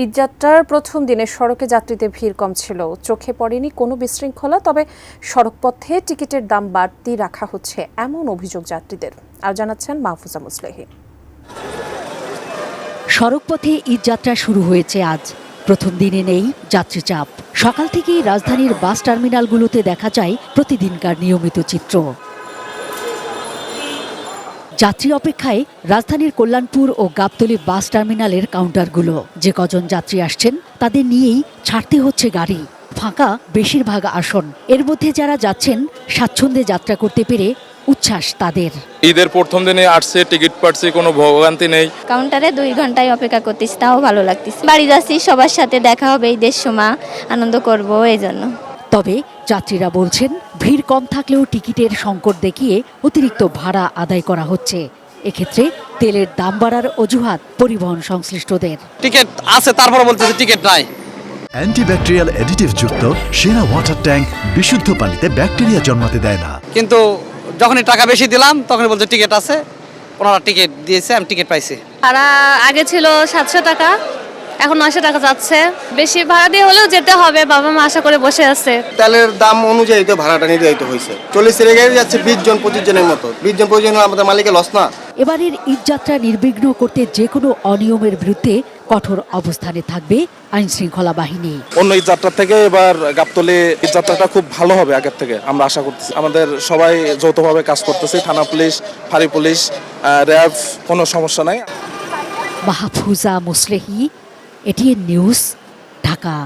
ঈদযাত্রার প্রথম দিনে সড়কে যাত্রীদের ভিড় কম ছিল, চোখে পড়েনি কোনো বিশৃঙ্খলা। তবে সড়কপথে টিকিটের দাম বাড়তি রাখা হচ্ছে এমন অভিযোগ যাত্রীদের। আর জানাচ্ছেন মাহফুজা মুসলেহি। সড়কপথে ঈদযাত্রা শুরু হয়েছে আজ। প্রথম দিনে নেই যাত্রী চাপ। সকাল থেকেই রাজধানীর বাস টার্মিনালগুলোতে দেখা যায় প্রতিদিনকার নিয়মিত চিত্র। যাত্রী অপেক্ষায় রাজধানীর কল্যাণপুর ও গাবতলী বাস টার্মিনালের কাউন্টারগুলো। যে কজন যাত্রী আসছেন তাদের নিয়েই ছাড়তে হচ্ছে গাড়ি। ফাঁকা বেশিরভাগ আসন। এর মধ্যে যারা যাচ্ছেন স্বাচ্ছন্দ্যে যাত্রা করতে পেরে উচ্ছ্বাস তাদের। ঈদের প্রথম দিনে আসছে, টিকিট পাচ্ছি, কোনো ভোগান্তি নেই। কাউন্টারে 2 ঘন্টায় অপেক্ষা করতেছি, তাও ভালো লাগতেছে। বাড়ি যাচ্ছি, সবার সাথে দেখা হবে, ঈদের সময় আনন্দ করব এই জন্য। তবে যাত্রীরা বলছেন ভিড় কম থাকলেও টিকিটের সংকট দেখিয়ে অতিরিক্ত ভাড়া আদায় করা হচ্ছে। এক্ষেত্রে তেলের দাম বাড়ার অজুহাত পরিবহন সংশ্লিষ্টদের। টিকিট আছে তারপরে বলতেছে টিকিট নাই। অ্যান্টিব্যাকটেরিয়াল অ্যাডিটিভ যুক্ত সেরা ওয়াটার ট্যাঙ্ক বিশুদ্ধ পানিতে ব্যাকটেরিয়া জন্মাতে দেয় না। কিন্তু যখনই টাকা বেশি দিলাম তখন বলছে টিকিট আছে, ওনারা টিকিট দিয়েছে, আমি টিকিট পাইছি। ভাড়া আগে ছিল 700 টাকা, এখন 900 টাকা যাচ্ছে। বেশি ভাড়া দিয়ে হলেও যেতে হবে, বাবা মা আশা করে বসে আছে। তেলের দাম অনুযায়ী তো ভাড়াটা নির্ধারিত হয়েছে। 40 গাড়ি যাচ্ছে 20 জন 25 জনের মতো। 20 জন 25 জন আমাদের মালিকের লস না। এবারের ঈদযাত্রা নির্বিঘ্ন করতে যে কোনো অনিয়মের বিরুদ্ধে কঠোর অবস্থানে থাকবে আইন শৃঙ্খলা বাহিনী। অন্য ঈদযাত্রা থেকে এবার গাবতলী ঈদযাত্রাটা খুব ভালো হবে আগের থেকে আমরা আশা করতেছি। আমাদের সবাই যৌথভাবে কাজ করতেছে, থানা পুলিশ, ফাঁড়ি পুলিশ, র্যাব, কোনো সমস্যা নাই। মাহফুজা মুসলেহি, এটিএন নিউজ, ঢাকা।